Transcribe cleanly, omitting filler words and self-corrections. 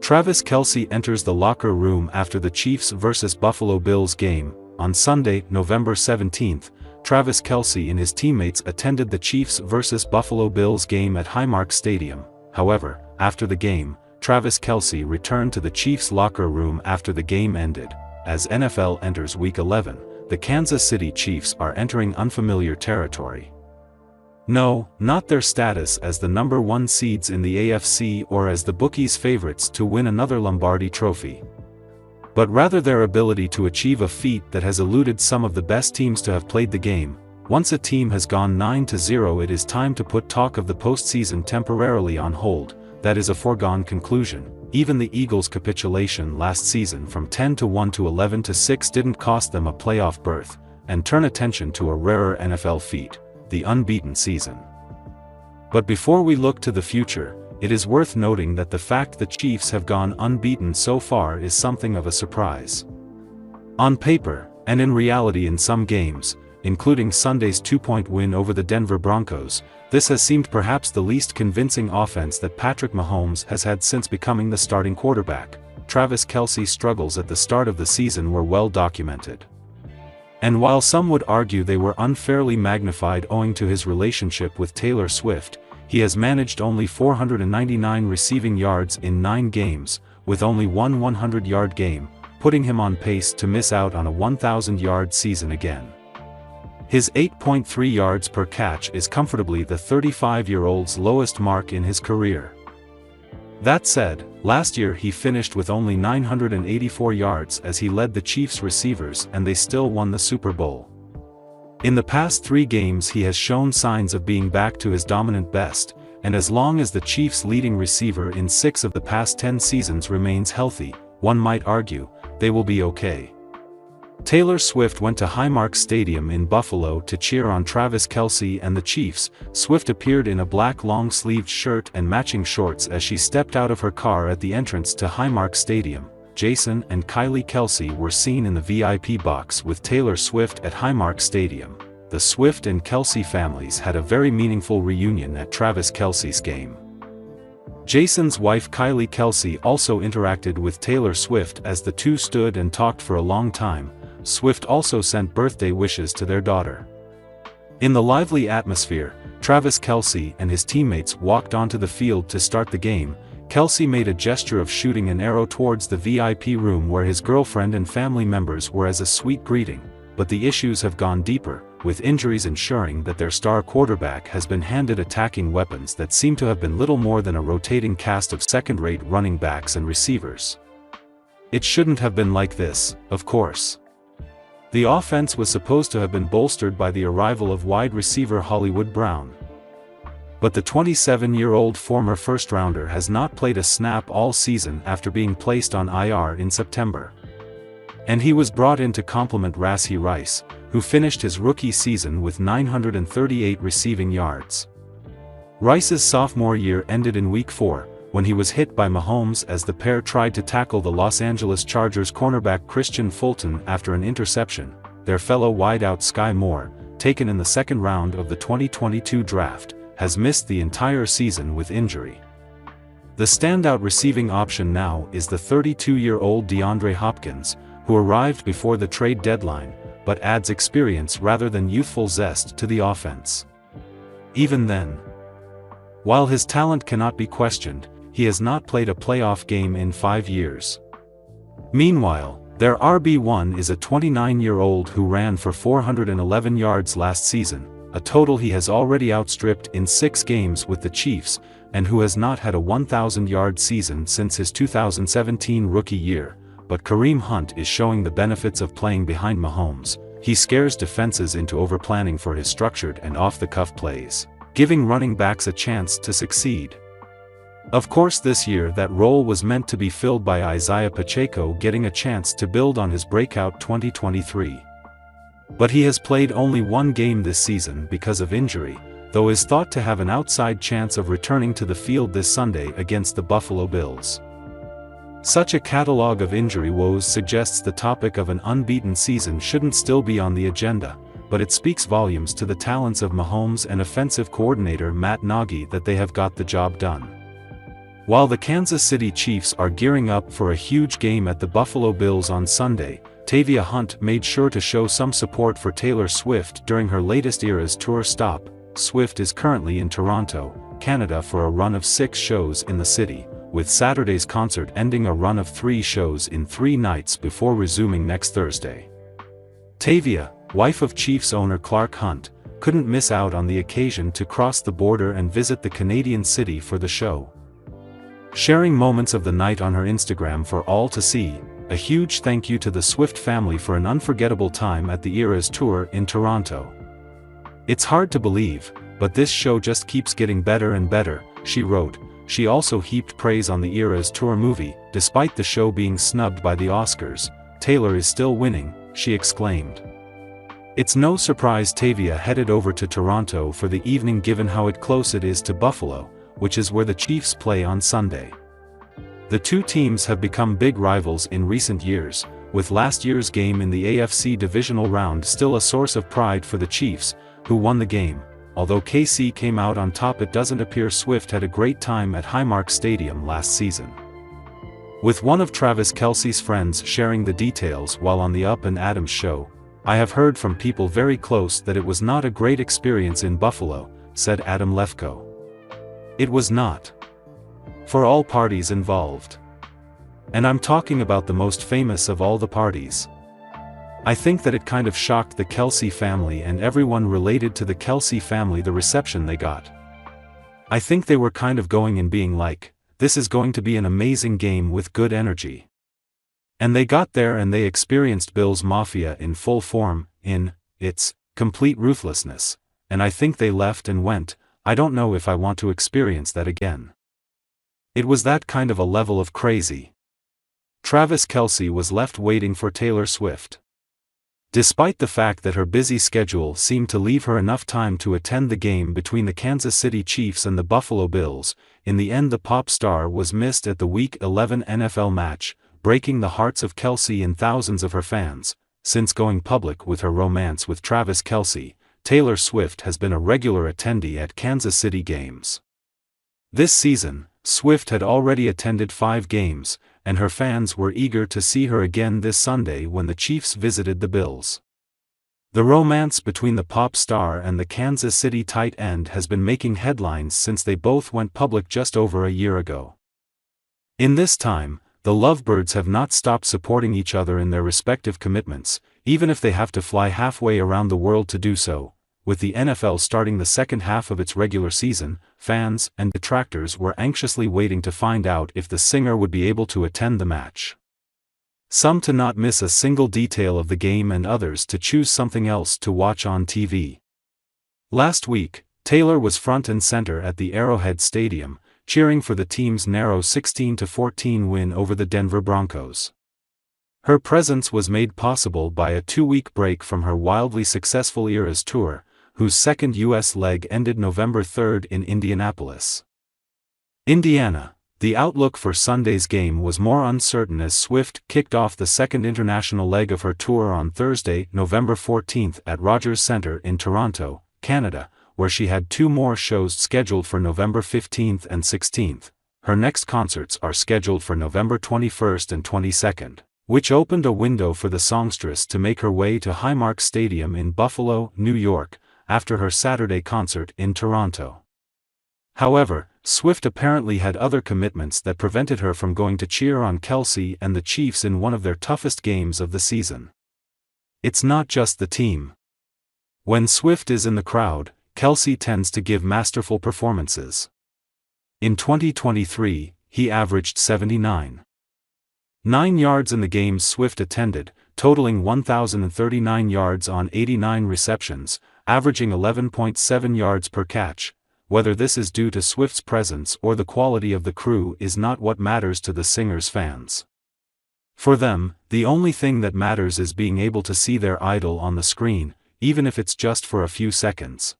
Travis Kelce enters the locker room after the Chiefs vs. Buffalo Bills game. On Sunday, November 17, Travis Kelce and his teammates attended the Chiefs vs. Buffalo Bills game at Highmark Stadium. However, after the game, Travis Kelce returned to the Chiefs locker room after the game ended. As NFL enters Week 11, the Kansas City Chiefs are entering unfamiliar territory. No, not their status as the number 1 seeds in the AFC or as the bookies' favorites to win another Lombardi trophy, but rather their ability to achieve a feat that has eluded some of the best teams to have played the game. Once a team has gone 9-0, it is time to put talk of the postseason temporarily on hold. That is a foregone conclusion. Even the Eagles' capitulation last season from 10-1 to 11-6 didn't cost them a playoff berth, and turn attention to a rarer NFL feat, the unbeaten season. But before we look to the future, it is worth noting that the fact the Chiefs have gone unbeaten so far is something of a surprise. On paper, and in reality in some games, including Sunday's 2-point win over the Denver Broncos, this has seemed perhaps the least convincing offense that Patrick Mahomes has had since becoming the starting quarterback. Travis Kelce's struggles at the start of the season were well documented. And while some would argue they were unfairly magnified owing to his relationship with Taylor Swift, he has managed only 499 receiving yards in 9 games, with only one 100-yard game, putting him on pace to miss out on a 1,000-yard season again. His 8.3 yards per catch is comfortably the 35-year-old's lowest mark in his career. That said, last year he finished with only 984 yards as he led the Chiefs receivers and they still won the Super Bowl. In the past 3 games he has shown signs of being back to his dominant best, and as long as the Chiefs' leading receiver in 6 of the past 10 seasons remains healthy, one might argue, they will be okay. Taylor Swift went to Highmark Stadium in Buffalo to cheer on Travis Kelce and the Chiefs. Swift appeared in a black long-sleeved shirt and matching shorts as she stepped out of her car at the entrance to Highmark Stadium. Jason and Kylie Kelce were seen in the VIP box with Taylor Swift at Highmark Stadium. The Swift and Kelce families had a very meaningful reunion at Travis Kelce's game. Jason's wife Kylie Kelce also interacted with Taylor Swift as the two stood and talked for a long time. Swift also sent birthday wishes to their daughter. In the lively atmosphere, Travis Kelce and his teammates walked onto the field to start the game. Kelce made a gesture of shooting an arrow towards the VIP room where his girlfriend and family members were as a sweet greeting, but the issues have gone deeper, with injuries ensuring that their star quarterback has been handed attacking weapons that seem to have been little more than a rotating cast of second-rate running backs and receivers. It shouldn't have been like this, of course. The offense was supposed to have been bolstered by the arrival of wide receiver Hollywood Brown. But the 27-year-old former first-rounder has not played a snap all season after being placed on IR in September. And he was brought in to complement Rashee Rice, who finished his rookie season with 938 receiving yards. Rice's sophomore year ended in Week 4, when he was hit by Mahomes as the pair tried to tackle the Los Angeles Chargers cornerback Christian Fulton after an interception. Their fellow wideout Sky Moore, taken in the 2nd round of the 2022 draft, has missed the entire season with injury. The standout receiving option now is the 32-year-old DeAndre Hopkins, who arrived before the trade deadline, but adds experience rather than youthful zest to the offense. Even then, while his talent cannot be questioned, he has not played a playoff game in 5 years. Meanwhile, their RB1 is a 29-year-old who ran for 411 yards last season, a total he has already outstripped in 6 games with the Chiefs, and who has not had a 1,000-yard season since his 2017 rookie year. But Kareem Hunt is showing the benefits of playing behind Mahomes. He scares defenses into overplanning for his structured and off-the-cuff plays, giving running backs a chance to succeed. Of course, this year that role was meant to be filled by Isaiah Pacheco getting a chance to build on his breakout 2023. But he has played only 1 game this season because of injury, though is thought to have an outside chance of returning to the field this Sunday against the Buffalo Bills. Such a catalog of injury woes suggests the topic of an unbeaten season shouldn't still be on the agenda, but it speaks volumes to the talents of Mahomes and offensive coordinator Matt Nagy that they have got the job done. While the Kansas City Chiefs are gearing up for a huge game at the Buffalo Bills on Sunday, Tavia Hunt made sure to show some support for Taylor Swift during her latest Eras Tour stop. Swift is currently in Toronto, Canada for a run of 6 shows in the city, with Saturday's concert ending a run of 3 shows in 3 nights before resuming next Thursday. Tavia, wife of Chiefs owner Clark Hunt, couldn't miss out on the occasion to cross the border and visit the Canadian city for the show. Sharing moments of the night on her Instagram for all to see, a huge thank you to the Swift family for an unforgettable time at the Eras Tour in Toronto. "It's hard to believe, but this show just keeps getting better and better," she wrote. She also heaped praise on the Eras Tour movie. "Despite the show being snubbed by the Oscars, Taylor is still winning," she exclaimed. It's no surprise Tavia headed over to Toronto for the evening given how close it is to Buffalo, which is where the Chiefs play on Sunday. The two teams have become big rivals in recent years, with last year's game in the AFC divisional round still a source of pride for the Chiefs, who won the game. Although KC came out on top, it doesn't appear Swift had a great time at Highmark Stadium last season. With one of Travis Kelce's friends sharing the details while on the Up and Adams show, "I have heard from people very close that it was not a great experience in Buffalo," said Adam Lefkoe. "It was not. For all parties involved. And I'm talking about the most famous of all the parties. I think that it kind of shocked the Kelce family and everyone related to the Kelce family, the reception they got. I think they were kind of going and being like, this is going to be an amazing game with good energy. And they got there and they experienced Bills Mafia in full form, in its complete ruthlessness, and I think they left and went, I don't know if I want to experience that again. It was that kind of a level of crazy." Travis Kelce was left waiting for Taylor Swift. Despite the fact that her busy schedule seemed to leave her enough time to attend the game between the Kansas City Chiefs and the Buffalo Bills, in the end the pop star was missed at the Week 11 NFL match, breaking the hearts of Kelce and thousands of her fans. Since going public with her romance with Travis Kelce, Taylor Swift has been a regular attendee at Kansas City games. This season, Swift had already attended 5 games, and her fans were eager to see her again this Sunday when the Chiefs visited the Bills. The romance between the pop star and the Kansas City tight end has been making headlines since they both went public just over a year ago. In this time, the lovebirds have not stopped supporting each other in their respective commitments, even if they have to fly halfway around the world to do so. With the NFL starting the second half of its regular season, fans and detractors were anxiously waiting to find out if the singer would be able to attend the match. Some to not miss a single detail of the game and others to choose something else to watch on TV. Last week, Taylor was front and center at the Arrowhead Stadium, cheering for the team's narrow 16-14 win over the Denver Broncos. Her presence was made possible by a 2-week break from her wildly successful Eras Tour, whose second U.S. leg ended November 3 in Indianapolis, Indiana. The outlook for Sunday's game was more uncertain as Swift kicked off the second international leg of her tour on Thursday, November 14 at Rogers Centre in Toronto, Canada, where she had 2 more shows scheduled for November 15 and 16. Her next concerts are scheduled for November 21 and 22, which opened a window for the songstress to make her way to Highmark Stadium in Buffalo, New York, after her Saturday concert in Toronto. However, Swift apparently had other commitments that prevented her from going to cheer on Kelce and the Chiefs in one of their toughest games of the season. It's not just the team. When Swift is in the crowd, Kelce tends to give masterful performances. In 2023, he averaged 79.9 yards in the games Swift attended, totaling 1,039 yards on 89 receptions, averaging 11.7 yards per catch. Whether this is due to Swift's presence or the quality of the crew is not what matters to the singer's fans. For them, the only thing that matters is being able to see their idol on the screen, even if it's just for a few seconds.